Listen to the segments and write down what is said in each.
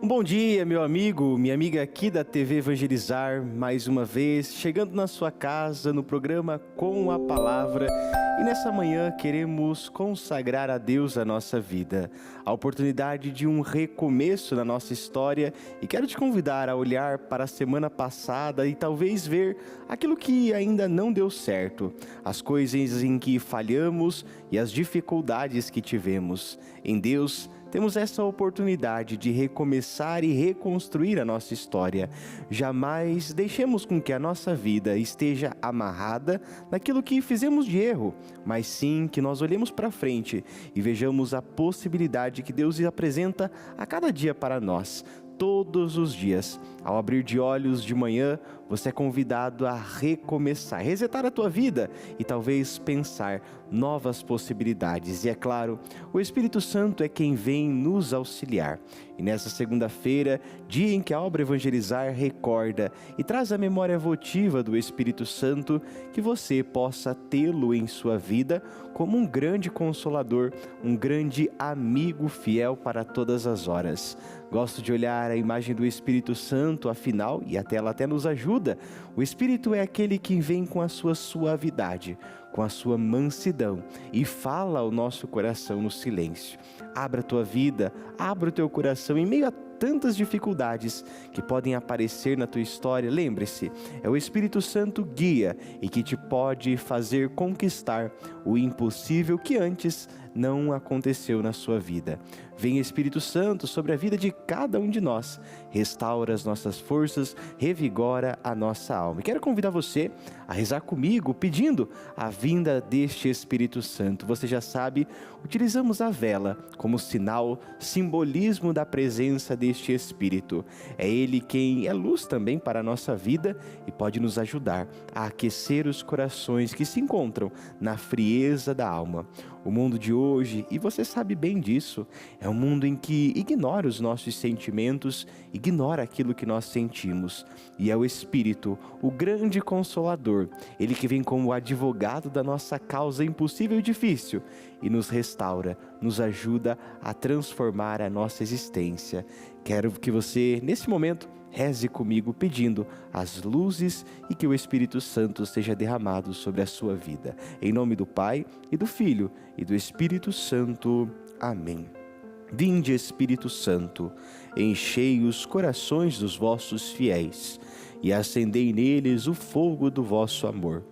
Um bom dia, meu amigo, minha amiga aqui da TV Evangelizar, mais uma vez, chegando na sua casa no programa Com a Palavra. E nessa manhã queremos consagrar a Deus a nossa vida, a oportunidade de um recomeço na nossa história. E quero te convidar a olhar para a semana passada e talvez ver aquilo que ainda não deu certo, as coisas em que falhamos e as dificuldades que tivemos. Em Deus, temos essa oportunidade de recomeçar e reconstruir a nossa história. Jamais deixemos com que a nossa vida esteja amarrada naquilo que fizemos de erro, mas sim que nós olhemos para frente e vejamos a possibilidade que Deus apresenta a cada dia para nós. Todos os dias, ao abrir de olhos de manhã, você é convidado a recomeçar, resetar a tua vida e talvez pensar novas possibilidades. E é claro, o Espírito Santo é quem vem nos auxiliar. E nessa segunda-feira, dia em que a obra Evangelizar recorda e traz a memória votiva do Espírito Santo, que você possa tê-lo em sua vida como um grande consolador, um grande amigo fiel para todas as horas. Gosto de olhar a imagem do Espírito Santo, afinal, e a tela até nos ajuda. O Espírito é aquele que vem com a sua suavidade, com a sua mansidão e fala ao nosso coração no silêncio. Abra a tua vida, abra o teu coração em meio a tantas dificuldades que podem aparecer na tua história. Lembre-se, é o Espírito Santo guia e que te pode fazer conquistar o impossível que antes não aconteceu na sua vida. Vem Espírito Santo sobre a vida de cada um de nós, restaura as nossas forças, revigora a nossa alma. E quero convidar você a rezar comigo, pedindo a vinda deste Espírito Santo. Você já sabe, utilizamos a vela como sinal, simbolismo da presença deste Espírito. É Ele quem é luz também para a nossa vida e pode nos ajudar a aquecer os corações que se encontram na frieza da alma. O mundo de hoje, e você sabe bem disso, é um mundo em que ignora os nossos sentimentos, ignora aquilo que nós sentimos. E é o Espírito, o grande Consolador, Ele que vem como advogado da nossa causa impossível e difícil e nos restaura, nos ajuda a transformar a nossa existência. Quero que você, nesse momento, reze comigo pedindo as luzes e que o Espírito Santo seja derramado sobre a sua vida. Em nome do Pai, e do Filho, e do Espírito Santo. Amém. Vinde, Espírito Santo, enchei os corações dos vossos fiéis e acendei neles o fogo do vosso amor.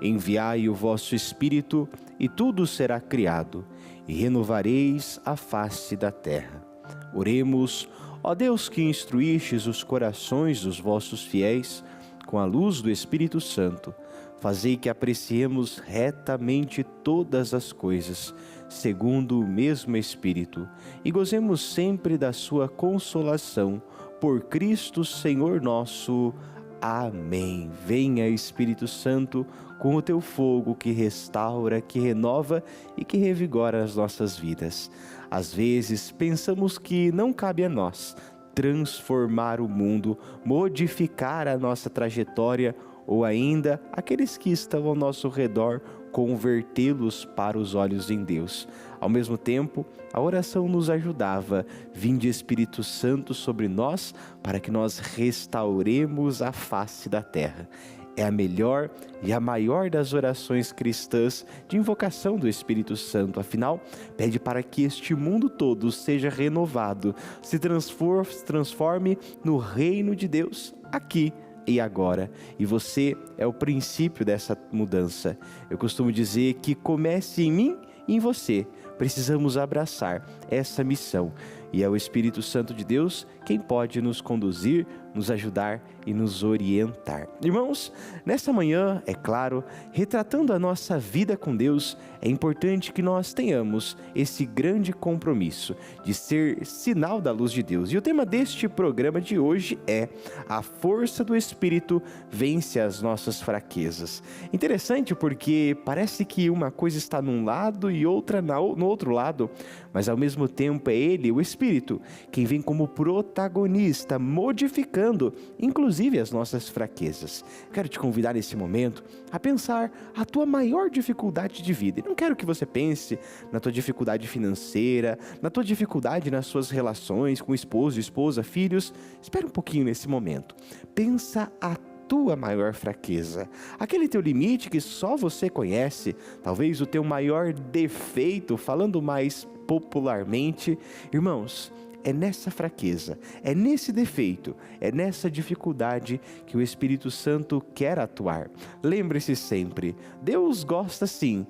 Enviai o vosso Espírito e tudo será criado, e renovareis a face da terra. Oremos. Ó Deus, que instruístes os corações dos vossos fiéis com a luz do Espírito Santo, fazei que apreciemos retamente todas as coisas, segundo o mesmo Espírito, e gozemos sempre da sua consolação, por Cristo Senhor nosso. Amém. Venha, Espírito Santo, com o teu fogo que restaura, que renova e que revigora as nossas vidas. Às vezes pensamos que não cabe a nós transformar o mundo, modificar a nossa trajetória ou ainda aqueles que estão ao nosso redor, convertê-los para os olhos em Deus. Ao mesmo tempo, a oração nos ajudava. Vinde, Espírito Santo, sobre nós, para que nós restauremos a face da terra. É a melhor e a maior das orações cristãs de invocação do Espírito Santo. Afinal, pede para que este mundo todo seja renovado, se transforme no reino de Deus aqui e agora. E você é o princípio dessa mudança. Eu costumo dizer que comece em mim e em você. Precisamos abraçar essa missão. E é o Espírito Santo de Deus quem pode nos conduzir, nos ajudar e nos orientar. Irmãos, nessa manhã, é claro, retratando a nossa vida com Deus, é importante que nós tenhamos esse grande compromisso de ser sinal da luz de Deus. E o tema deste programa de hoje é: a força do Espírito vence as nossas fraquezas. Interessante porque parece que uma coisa está num lado e outra no outro lado, mas ao mesmo tempo é Ele, o Espírito Espírito, quem vem como protagonista, modificando, inclusive, as nossas fraquezas. Quero te convidar nesse momento a pensar a tua maior dificuldade de vida. E não quero que você pense na tua dificuldade financeira, na tua dificuldade nas suas relações com esposo, esposa, filhos. Espera um pouquinho nesse momento. Pensa a tua maior fraqueza, aquele teu limite que só você conhece, talvez o teu maior defeito, falando mais popularmente. Irmãos, é nessa fraqueza, é nesse defeito, é nessa dificuldade que o Espírito Santo quer atuar. Lembre-se sempre, Deus gosta sim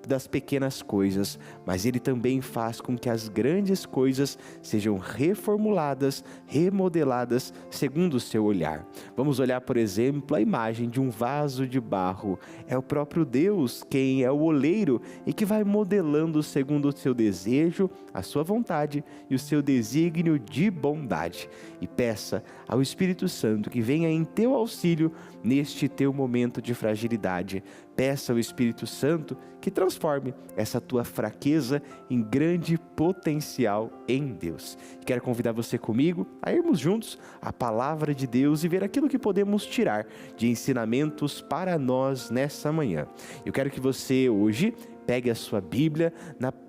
das pequenas coisas, mas Ele também faz com que as grandes coisas sejam reformuladas, remodeladas segundo o seu olhar. Vamos olhar, por exemplo, a imagem de um vaso de barro. É o próprio Deus quem é o oleiro e que vai modelando segundo o seu desejo, a sua vontade e o seu desígnio de bondade. E peça ao Espírito Santo que venha em teu auxílio neste teu momento de fragilidade. Peça ao Espírito Santo que transforme essa tua fraqueza em grande potencial em Deus. Quero convidar você comigo a irmos juntos à Palavra de Deus e ver aquilo que podemos tirar de ensinamentos para nós nessa manhã. Eu quero que você hoje pegue a sua Bíblia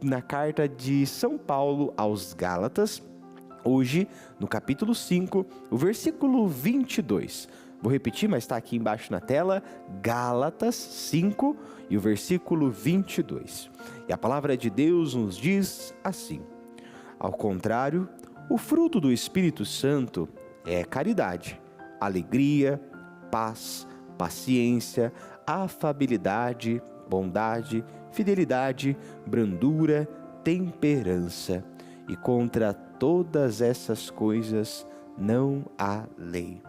na carta de São Paulo aos Gálatas, hoje no capítulo 5, o versículo 22. Vou repetir, mas está aqui embaixo na tela, Gálatas 5 e o versículo 22. E a palavra de Deus nos diz assim: ao contrário, o fruto do Espírito Santo é caridade, alegria, paz, paciência, afabilidade, bondade, fidelidade, brandura, temperança. E contra todas essas coisas não há lei.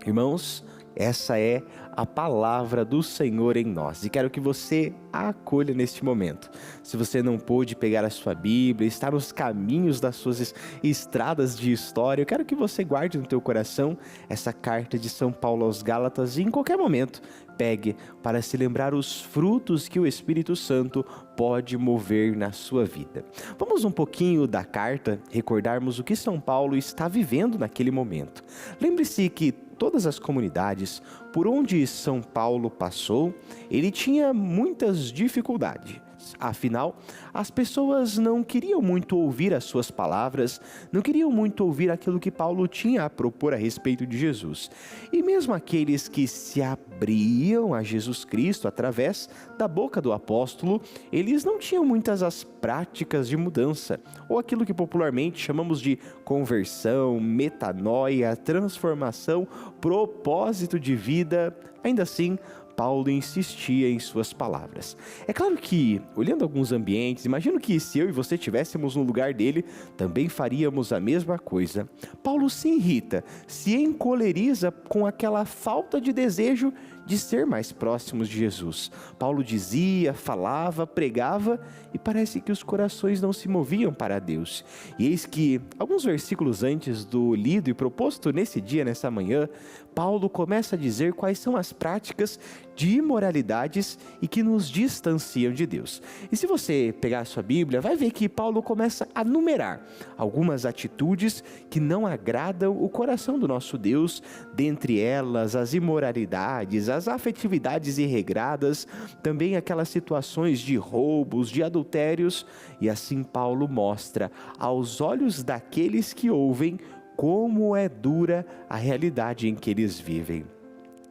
Irmãos, essa é a palavra do Senhor em nós e quero que você a acolha neste momento. Se você não pôde pegar a sua Bíblia, está nos caminhos das suas estradas de história, eu quero que você guarde no teu coração essa carta de São Paulo aos Gálatas e em qualquer momento pegue para se lembrar os frutos que o Espírito Santo pode mover na sua vida. Vamos um pouquinho da carta, recordarmos o que São Paulo está vivendo naquele momento. Lembre-se que todas as comunidades por onde São Paulo passou, ele tinha muitas dificuldades. Afinal, as pessoas não queriam muito ouvir as suas palavras, não queriam muito ouvir aquilo que Paulo tinha a propor a respeito de Jesus. E mesmo aqueles que se abriam a Jesus Cristo através da boca do apóstolo, eles não tinham muitas as práticas de mudança, ou aquilo que popularmente chamamos de conversão, metanoia, transformação, propósito de vida. Ainda assim, Paulo insistia em suas palavras. É claro que, olhando alguns ambientes, imagino que se eu e você estivéssemos no lugar dele, também faríamos a mesma coisa. Paulo se irrita, se encoleriza com aquela falta de desejo de ser mais próximos de Jesus. Paulo dizia, falava, pregava e parece que os corações não se moviam para Deus. E eis que, alguns versículos antes do lido e proposto nesse dia, nessa manhã, Paulo começa a dizer quais são as práticas de imoralidades e que nos distanciam de Deus. E se você pegar a sua Bíblia, vai ver que Paulo começa a numerar algumas atitudes que não agradam o coração do nosso Deus, dentre elas as imoralidades, as afetividades irregradas, também aquelas situações de roubos, de adultérios, e assim Paulo mostra aos olhos daqueles que ouvem como é dura a realidade em que eles vivem.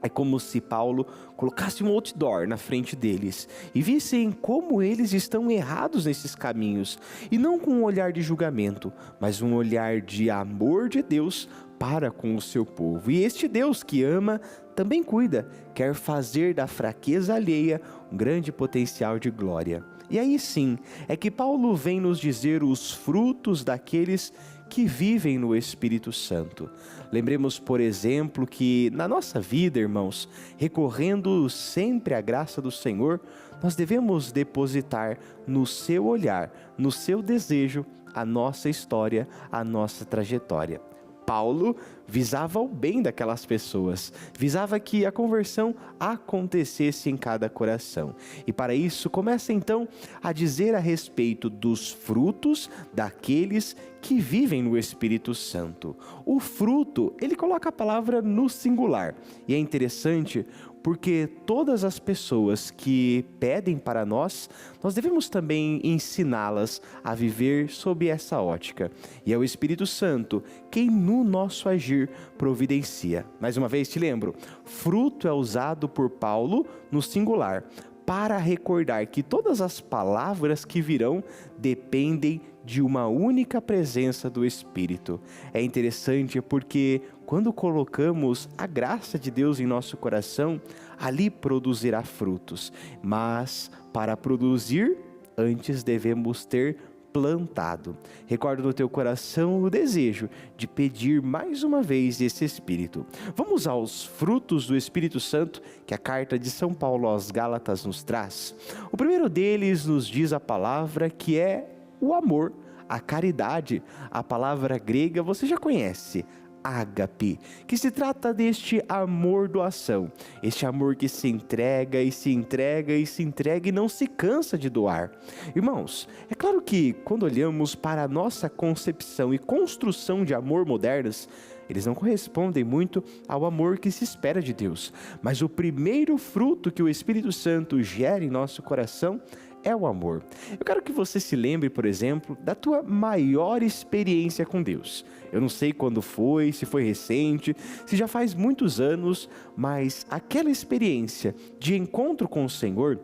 É como se Paulo colocasse um outdoor na frente deles e vissem como eles estão errados nesses caminhos, e não com um olhar de julgamento, mas um olhar de amor de Deus para com o seu povo. E este Deus que ama também cuida, quer fazer da fraqueza alheia um grande potencial de glória. E aí sim, é que Paulo vem nos dizer os frutos daqueles que vivem no Espírito Santo. Lembremos, por exemplo, que na nossa vida, irmãos, recorrendo sempre à graça do Senhor, nós devemos depositar no seu olhar, no seu desejo, a nossa história, a nossa trajetória. Paulo visava o bem daquelas pessoas, visava que a conversão acontecesse em cada coração. E para isso começa então a dizer a respeito dos frutos daqueles que vivem no Espírito Santo. O fruto, ele coloca a palavra no singular. E é interessante porque todas as pessoas que pedem para nós devemos também ensiná-las a viver sob essa ótica. E é o Espírito Santo quem no nosso agir providencia. Mais uma vez te lembro, fruto é usado por Paulo no singular, para recordar que todas as palavras que virão dependem de uma única presença do Espírito. É interessante porque quando colocamos a graça de Deus em nosso coração, ali produzirá frutos. Mas para produzir, antes devemos ter plantado. Recorda no teu coração o desejo de pedir mais uma vez esse Espírito. Vamos aos frutos do Espírito Santo que a carta de São Paulo aos Gálatas nos traz. O primeiro deles nos diz a palavra que é o amor, a caridade. A palavra grega você já conhece, ágape, que se trata deste amor-doação, este amor que se entrega e se entrega e se entrega e não se cansa de doar. Irmãos, é claro que quando olhamos para a nossa concepção e construção de amor modernas, eles não correspondem muito ao amor que se espera de Deus, mas o primeiro fruto que o Espírito Santo gera em nosso coração é o amor. Eu quero que você se lembre, por exemplo, da tua maior experiência com Deus. Eu não sei quando foi, se foi recente, se já faz muitos anos, mas aquela experiência de encontro com o Senhor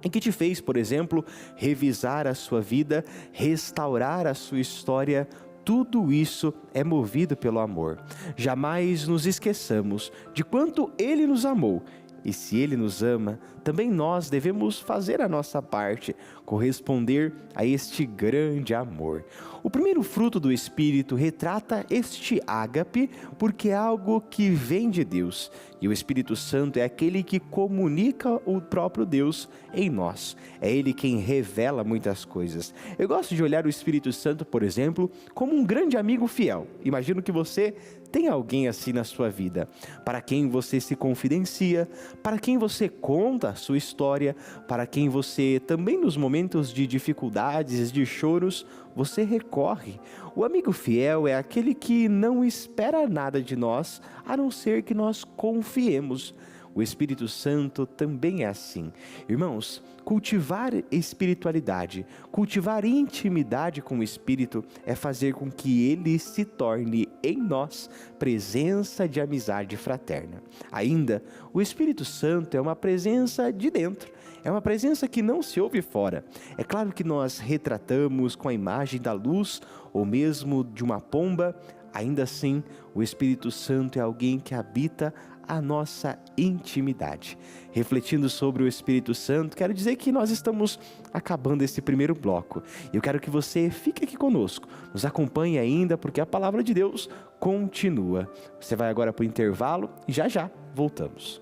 em que te fez, por exemplo, revisar a sua vida, restaurar a sua história, tudo isso é movido pelo amor. Jamais nos esqueçamos de quanto Ele nos amou. E se Ele nos ama, também nós devemos fazer a nossa parte, corresponder a este grande amor. O primeiro fruto do Espírito retrata este ágape, porque é algo que vem de Deus. E o Espírito Santo é aquele que comunica o próprio Deus em nós. É Ele quem revela muitas coisas. Eu gosto de olhar o Espírito Santo, por exemplo, como um grande amigo fiel. Imagino que você tem alguém assim na sua vida, para quem você se confidencia, para quem você conta a sua história, para quem você também nos momentos de dificuldades, de choros, você recorre. O amigo fiel é aquele que não espera nada de nós, a não ser que nós confiemos. O Espírito Santo também é assim. Irmãos, cultivar espiritualidade, cultivar intimidade com o Espírito é fazer com que Ele se torne em nós presença de amizade fraterna. Ainda, o Espírito Santo é uma presença de dentro, é uma presença que não se ouve fora. É claro que nós retratamos com a imagem da luz ou mesmo de uma pomba, ainda assim, o Espírito Santo é alguém que habita a nossa intimidade. Refletindo sobre o Espírito Santo, quero dizer que nós estamos acabando esse primeiro bloco. Eu quero que você fique aqui conosco, nos acompanhe ainda, porque a palavra de Deus continua. Você vai agora para o intervalo e já já voltamos.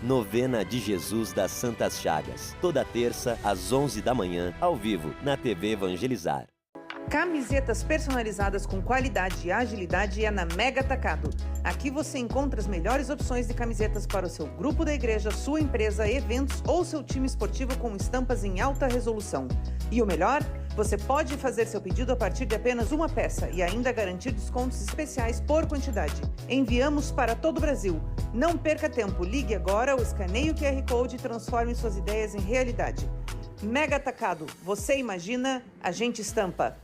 Novena de Jesus das Santas Chagas, toda terça às 11 da manhã, ao vivo, na TV Evangelizar. Camisetas personalizadas com qualidade e agilidade é na Mega Atacado. Aqui você encontra as melhores opções de camisetas para o seu grupo da igreja, sua empresa, eventos ou seu time esportivo com estampas em alta resolução. E o melhor? Você pode fazer seu pedido a partir de apenas uma peça e ainda garantir descontos especiais por quantidade. Enviamos para todo o Brasil. Não perca tempo, ligue agora ou escaneie o QR Code e transforme suas ideias em realidade. Mega Atacado, você imagina, a gente estampa.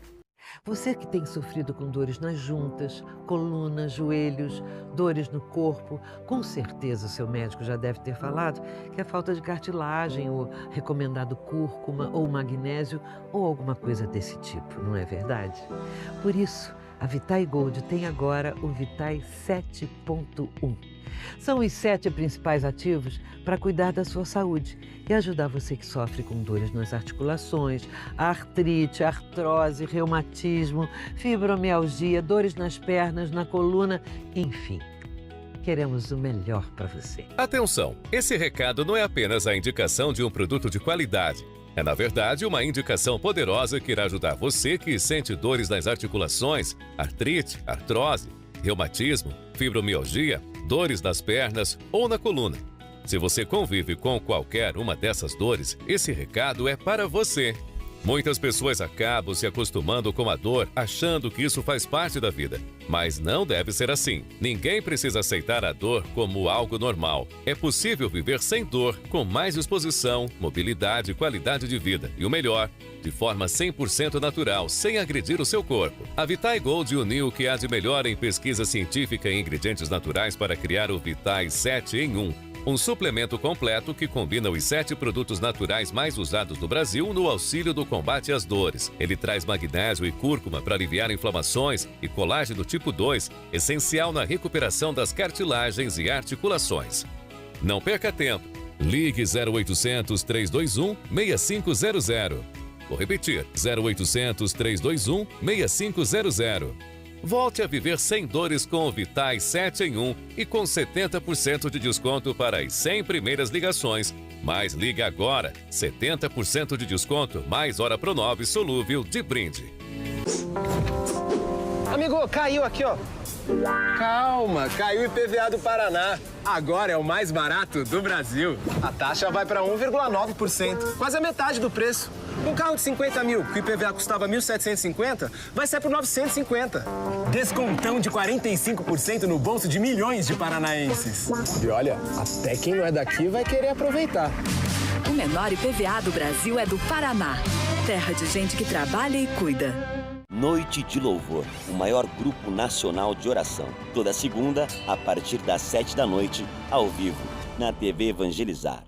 Você que tem sofrido com dores nas juntas, coluna, joelhos, dores no corpo, com certeza o seu médico já deve ter falado que é falta de cartilagem ou recomendado cúrcuma ou magnésio ou alguma coisa desse tipo, não é verdade? Por isso, A Vitai Gold tem agora o Vitai 7.1. São os 7 principais ativos para cuidar da sua saúde e ajudar você que sofre com dores nas articulações, artrite, artrose, reumatismo, fibromialgia, dores nas pernas, na coluna, enfim. Queremos o melhor para você. Atenção! Esse recado não é apenas a indicação de um produto de qualidade. É, na verdade, uma indicação poderosa que irá ajudar você que sente dores nas articulações, artrite, artrose, reumatismo, fibromialgia, dores nas pernas ou na coluna. Se você convive com qualquer uma dessas dores, esse recado é para você. Muitas pessoas acabam se acostumando com a dor, achando que isso faz parte da vida. Mas não deve ser assim. Ninguém precisa aceitar a dor como algo normal. É possível viver sem dor, com mais disposição, mobilidade e qualidade de vida. E o melhor, de forma 100% natural, sem agredir o seu corpo. A Vitai Gold uniu o que há de melhor em pesquisa científica e ingredientes naturais para criar o Vitai 7 em 1. Um suplemento completo que combina os 7 produtos naturais mais usados no Brasil no auxílio do combate às dores. Ele traz magnésio e cúrcuma para aliviar inflamações e colágeno tipo 2, essencial na recuperação das cartilagens e articulações. Não perca tempo. Ligue 0800 321 6500. Vou repetir, 0800 321 6500. Volte a viver sem dores com o Vitai 7 em 1 e com 70% de desconto para as 100 primeiras ligações. Mas liga agora, 70% de desconto, mais hora Pronove solúvel de brinde. Amigo, caiu aqui, ó. Calma, caiu o IPVA do Paraná. Agora é o mais barato do Brasil. A taxa vai para 1,9%, quase a metade do preço. Um carro de 50 mil, que o IPVA custava 1.750, vai ser por 950. Descontão de 45% no bolso de milhões de paranaenses. E olha, até quem não é daqui vai querer aproveitar. O menor IPVA do Brasil é do Paraná. Terra de gente que trabalha e cuida. Noite de Louvor, o maior grupo nacional de oração. Toda segunda, a partir das 7 da noite, ao vivo, na TV Evangelizar.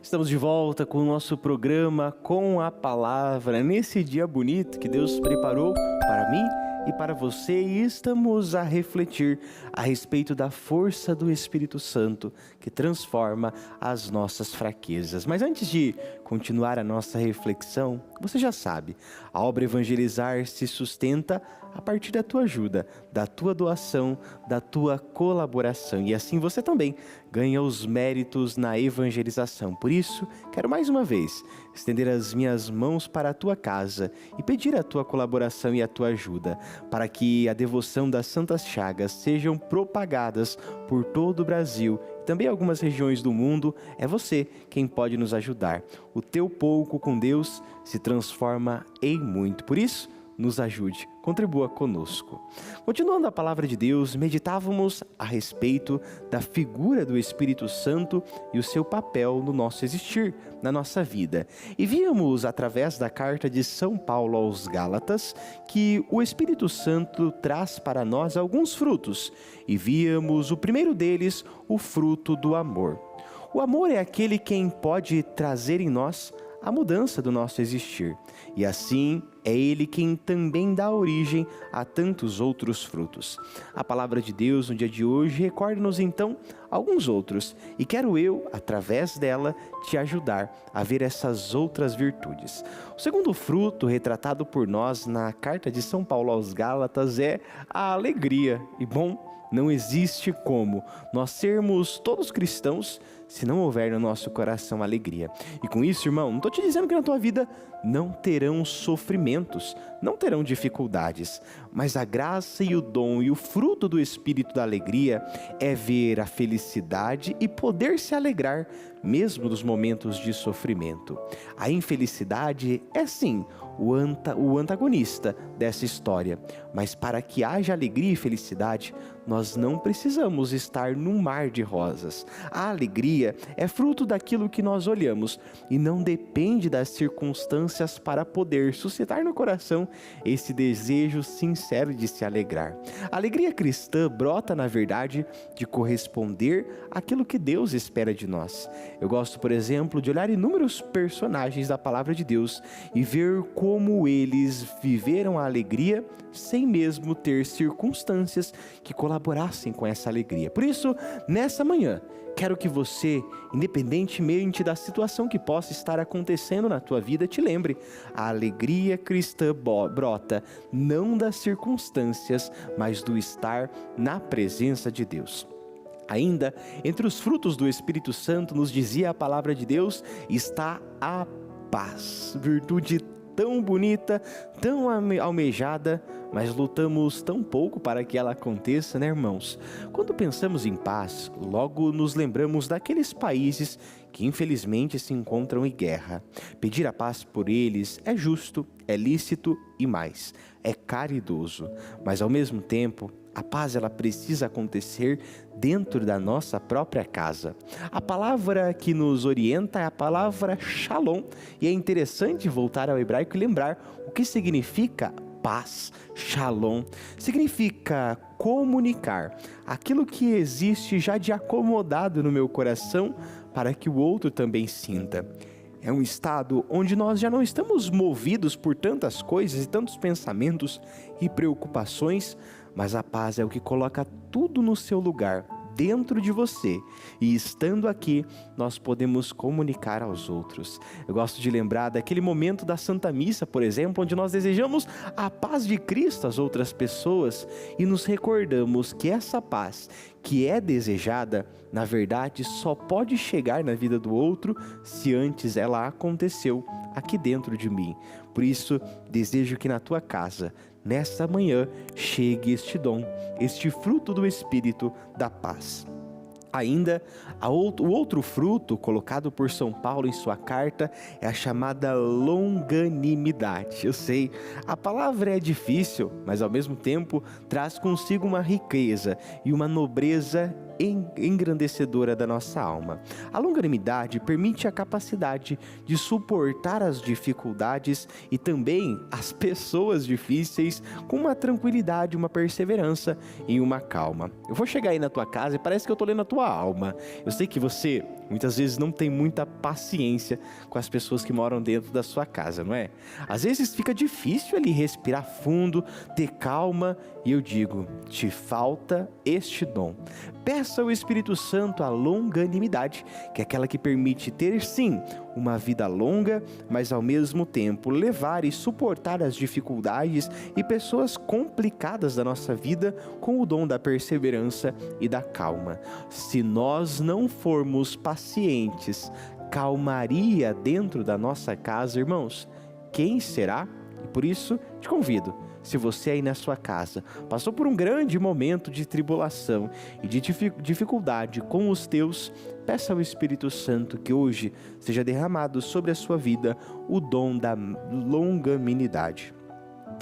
Estamos de volta com o nosso programa Com a Palavra, nesse dia bonito que Deus preparou para mim e para você, e estamos a refletir a respeito da força do Espírito Santo que transforma as nossas fraquezas. Mas antes de continuar a nossa reflexão, você já sabe, a obra Evangelizar se sustenta a partir da tua ajuda, da tua doação, da tua colaboração. E assim você também ganha os méritos na evangelização. Por isso, quero mais uma vez estender as minhas mãos para a tua casa e pedir a tua colaboração e a tua ajuda, para que a devoção das Santas Chagas sejam propagadas por todo o Brasil e também algumas regiões do mundo. É você quem pode nos ajudar. O teu pouco com Deus se transforma em muito. Por isso, nos ajude, contribua conosco. Continuando a palavra de Deus, meditávamos a respeito da figura do Espírito Santo e o seu papel no nosso existir, na nossa vida. E víamos, através da carta de São Paulo aos Gálatas, que o Espírito Santo traz para nós alguns frutos. E víamos o primeiro deles, o fruto do amor. O amor é aquele quem pode trazer em nós a mudança do nosso existir. E assim, é Ele quem também dá origem a tantos outros frutos. A palavra de Deus no dia de hoje recorda-nos então alguns outros. E quero eu, através dela, te ajudar a ver essas outras virtudes. O segundo fruto retratado por nós na carta de São Paulo aos Gálatas é a alegria. E bom, não existe como nós sermos todos cristãos se não houver no nosso coração alegria. E com isso, irmão, não estou te dizendo que na tua vida não terão sofrimentos, não terão dificuldades, mas a graça e o dom e o fruto do Espírito da alegria é ver a felicidade e poder se alegrar mesmo nos momentos de sofrimento. A infelicidade é sim o antagonista dessa história, mas para que haja alegria e felicidade, nós não precisamos estar num mar de rosas. A alegria é fruto daquilo que nós olhamos e não depende das circunstâncias para poder suscitar no coração esse desejo sincero de se alegrar. A alegria cristã brota, na verdade, de corresponder àquilo que Deus espera de nós. Eu gosto, por exemplo, de olhar inúmeros personagens da palavra de Deus e ver como eles viveram a alegria sem mesmo ter circunstâncias que colaborassem com essa alegria. Por isso, nessa manhã, quero que você, independentemente da situação que possa estar acontecendo na tua vida, te lembre, a alegria cristã brota não das circunstâncias, mas do estar na presença de Deus. Ainda, entre os frutos do Espírito Santo, nos dizia a palavra de Deus, está a paz, virtude tão bonita, tão almejada, mas lutamos tão pouco para que ela aconteça, né, irmãos? Quando pensamos em paz, logo nos lembramos daqueles países que infelizmente se encontram em guerra. Pedir a paz por eles é justo, é lícito e mais, é caridoso, mas ao mesmo tempo, a paz ela precisa acontecer dentro da nossa própria casa. A palavra que nos orienta é a palavra shalom, e é interessante voltar ao hebraico e lembrar o que significa paz. Shalom significa comunicar aquilo que existe já de acomodado no meu coração para que o outro também sinta. É um estado onde nós já não estamos movidos por tantas coisas e tantos pensamentos e preocupações, mas a paz é o que coloca tudo no seu lugar, dentro de você, e estando aqui, nós podemos comunicar aos outros. Eu gosto de lembrar daquele momento da Santa Missa, por exemplo, onde nós desejamos a paz de Cristo às outras pessoas e nos recordamos que essa paz que é desejada, na verdade, só pode chegar na vida do outro se antes ela aconteceu aqui dentro de mim. Por isso, desejo que na tua casa, nesta manhã, chegue este dom, este fruto do Espírito da paz. Ainda, o outro fruto colocado por São Paulo em sua carta é a chamada longanimidade. Eu sei, a palavra é difícil, mas ao mesmo tempo traz consigo uma riqueza e uma nobreza engrandecedora da nossa alma. A longanimidade permite a capacidade de suportar as dificuldades e também as pessoas difíceis com uma tranquilidade, uma perseverança e uma calma. Eu vou chegar aí na tua casa e parece que eu estou lendo a tua alma. Eu sei que você muitas vezes não tem muita paciência com as pessoas que moram dentro da sua casa, não é? Às vezes fica difícil ali respirar fundo, ter calma, e eu digo, te falta este dom. Peça ao Espírito Santo a longanimidade, que é aquela que permite ter, sim, uma vida longa, mas ao mesmo tempo levar e suportar as dificuldades e pessoas complicadas da nossa vida com o dom da perseverança e da calma. Se nós não formos pacientes, calmaria dentro da nossa casa, irmãos, quem será? E por isso te convido, se você aí na sua casa passou por um grande momento de tribulação e de dificuldade com os teus, peça ao Espírito Santo que hoje seja derramado sobre a sua vida o dom da longanimidade.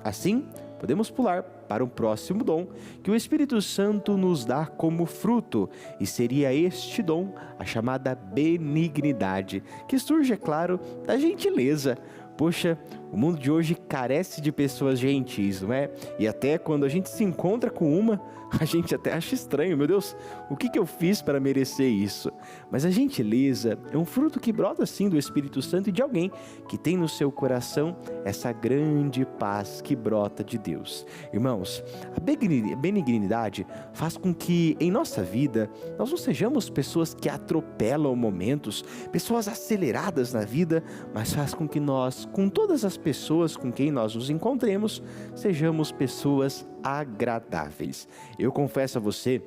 Assim, podemos pular para o próximo dom que o Espírito Santo nos dá como fruto, e seria este dom, a chamada benignidade, que surge, é claro, da gentileza. Poxa, o mundo de hoje carece de pessoas gentis, não é? E até quando a gente se encontra com uma, a gente até acha estranho. Meu Deus, o que eu fiz para merecer isso? Mas a gentileza é um fruto que brota sim do Espírito Santo e de alguém que tem no seu coração essa grande paz que brota de Deus. Irmãos, a benignidade faz com que em nossa vida nós não sejamos pessoas que atropelam momentos, pessoas aceleradas na vida, mas faz com que nós, com todas as pessoas com quem nós nos encontremos, sejamos pessoas agradáveis. Eu confesso a você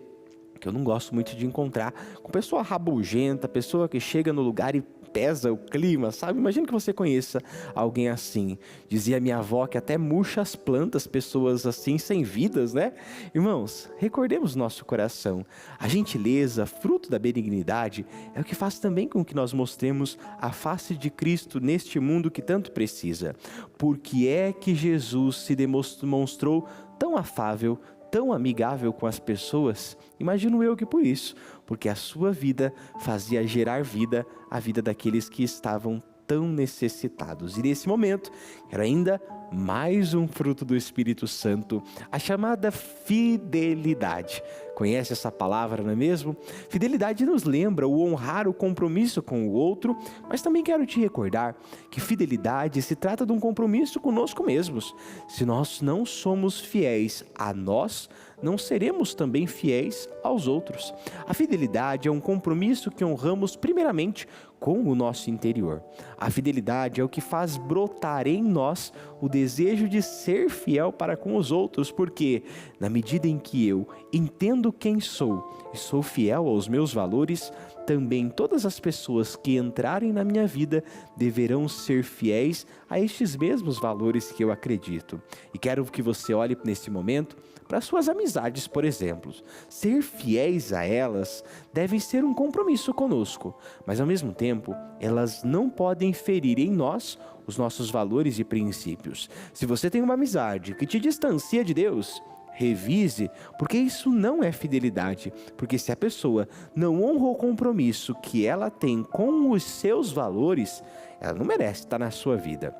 que eu não gosto muito de encontrar com pessoa rabugenta, pessoa que chega no lugar e pesa o clima, sabe? Imagina que você conheça alguém assim. Dizia minha avó que até murcha as plantas, pessoas assim sem vidas, né? Irmãos, recordemos nosso coração. A gentileza, fruto da benignidade, é o que faz também com que nós mostremos a face de Cristo neste mundo que tanto precisa. Porque é que Jesus se demonstrou tão afável, tão amigável com as pessoas? Imagino eu que por isso, porque a sua vida fazia gerar vida, a vida daqueles que estavam tão necessitados. E nesse momento, era ainda mais um fruto do Espírito Santo, a chamada fidelidade. Conhece essa palavra, não é mesmo? Fidelidade nos lembra o honrar o compromisso com o outro, mas também quero te recordar que fidelidade se trata de um compromisso conosco mesmos. Se nós não somos fiéis a nós, não seremos também fiéis aos outros. A fidelidade é um compromisso que honramos primeiramente com o nosso interior. A fidelidade é o que faz brotar em nós o desejo de ser fiel para com os outros, porque na medida em que eu entendo quem sou e sou fiel aos meus valores, também todas as pessoas que entrarem na minha vida deverão ser fiéis a estes mesmos valores que eu acredito. E quero que você olhe nesse momento para suas amizades, por exemplo. Ser fiéis a elas deve ser um compromisso conosco, mas ao mesmo tempo, elas não podem ferir em nós os nossos valores e princípios. Se você tem uma amizade que te distancia de Deus, revise, porque isso não é fidelidade, porque se a pessoa não honra o compromisso que ela tem com os seus valores, ela não merece estar na sua vida.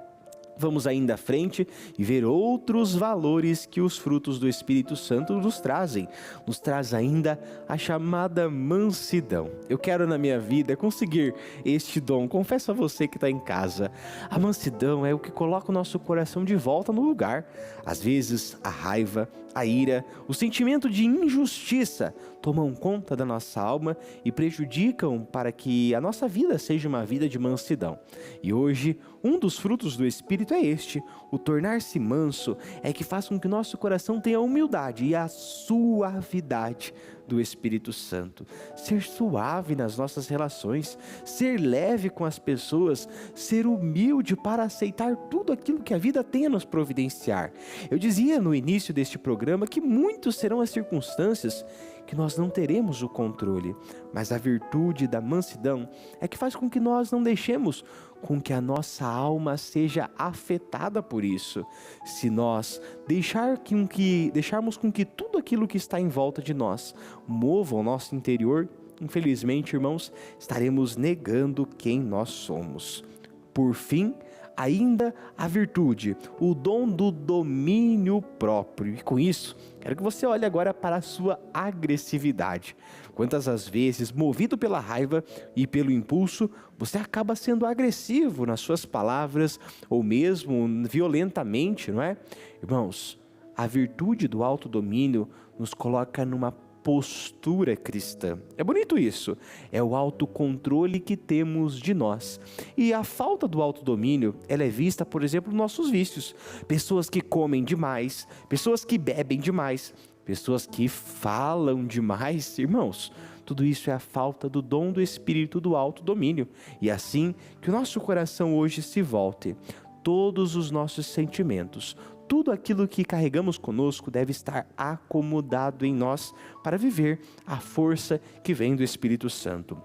Vamos ainda à frente e ver outros valores que os frutos do Espírito Santo nos trazem. Nos traz ainda a chamada mansidão. Eu quero na minha vida conseguir este dom. Confesso a você que está em casa. A mansidão é o que coloca o nosso coração de volta no lugar. Às vezes a raiva, a ira, o sentimento de injustiça tomam conta da nossa alma e prejudicam para que a nossa vida seja uma vida de mansidão. E hoje, um dos frutos do Espírito é este, o tornar-se manso é que faz com que nosso coração tenha a humildade e a suavidade do Espírito Santo. Ser suave nas nossas relações, ser leve com as pessoas, ser humilde para aceitar tudo aquilo que a vida tem a nos providenciar. Eu dizia no início deste programa que muitos serão as circunstâncias que nós não teremos o controle, mas a virtude da mansidão é que faz com que nós não deixemos com que a nossa alma seja afetada por isso. Se nós deixarmos com que tudo aquilo que está em volta de nós mova o nosso interior, infelizmente, irmãos, estaremos negando quem nós somos. Por fim, ainda a virtude, o dom do domínio próprio. E com isso, quero que você olhe agora para a sua agressividade. Quantas as vezes, movido pela raiva e pelo impulso, você acaba sendo agressivo nas suas palavras ou mesmo violentamente, não é? Irmãos, a virtude do autodomínio nos coloca numa postura cristã. É bonito isso, é o autocontrole que temos de nós. E a falta do autodomínio, ela é vista, por exemplo, nos nossos vícios. Pessoas que comem demais, pessoas que bebem demais, pessoas que falam demais. Irmãos, tudo isso é a falta do dom do Espírito do autodomínio. E assim que o nosso coração hoje se volte, todos os nossos sentimentos, tudo aquilo que carregamos conosco deve estar acomodado em nós para viver a força que vem do Espírito Santo.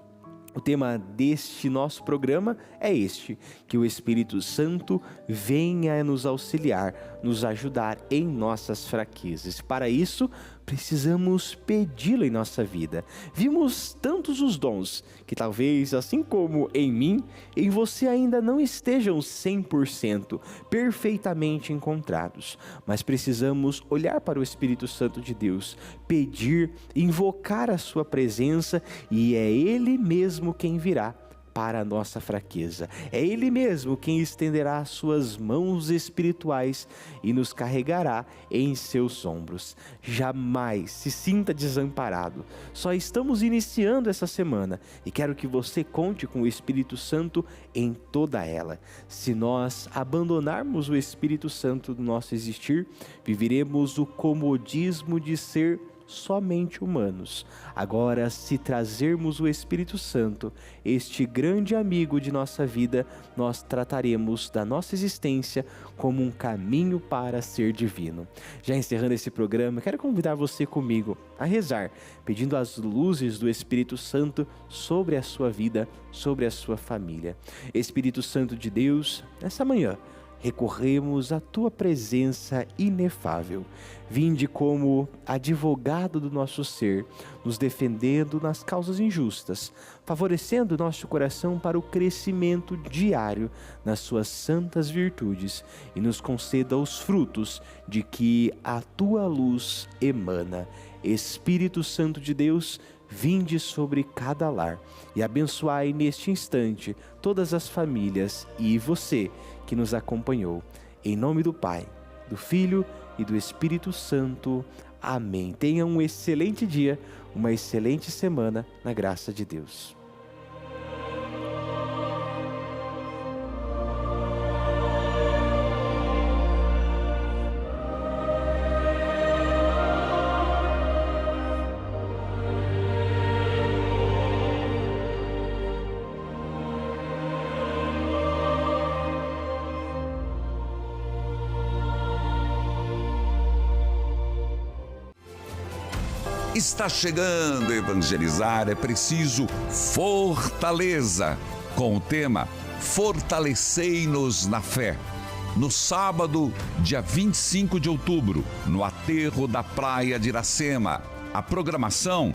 O tema deste nosso programa é este, que o Espírito Santo venha nos auxiliar, nos ajudar em nossas fraquezas. Para isso, precisamos pedi-lo em nossa vida. Vimos tantos os dons, que talvez, assim como em mim, em você ainda não estejam 100% perfeitamente encontrados. Mas precisamos olhar para o Espírito Santo de Deus, pedir, invocar a sua presença, e é Ele mesmo quem virá para a nossa fraqueza. É Ele mesmo quem estenderá as suas mãos espirituais e nos carregará em seus ombros. Jamais se sinta desamparado. Só estamos iniciando essa semana e quero que você conte com o Espírito Santo em toda ela. Se nós abandonarmos o Espírito Santo do nosso existir, viveremos o comodismo de ser somente humanos. Agora, se trazermos o Espírito Santo, este grande amigo de nossa vida, nós trataremos da nossa existência como um caminho para ser divino. Já encerrando esse programa, quero convidar você comigo a rezar, pedindo as luzes do Espírito Santo sobre a sua vida, sobre a sua família. Espírito Santo de Deus, nessa manhã, recorremos à tua presença inefável. Vinde como advogado do nosso ser, nos defendendo nas causas injustas, favorecendo nosso coração para o crescimento diário nas suas santas virtudes e nos conceda os frutos de que a tua luz emana. Espírito Santo de Deus, vinde sobre cada lar e abençoai neste instante todas as famílias e você que nos acompanhou. Em nome do Pai, do Filho e do Espírito Santo. Amém. Tenha um excelente dia, uma excelente semana na graça de Deus. Está chegando. Evangelizar é preciso fortaleza, com o tema Fortalecei-nos na Fé. No sábado, dia 25 de outubro, no aterro da Praia de Iracema. A programação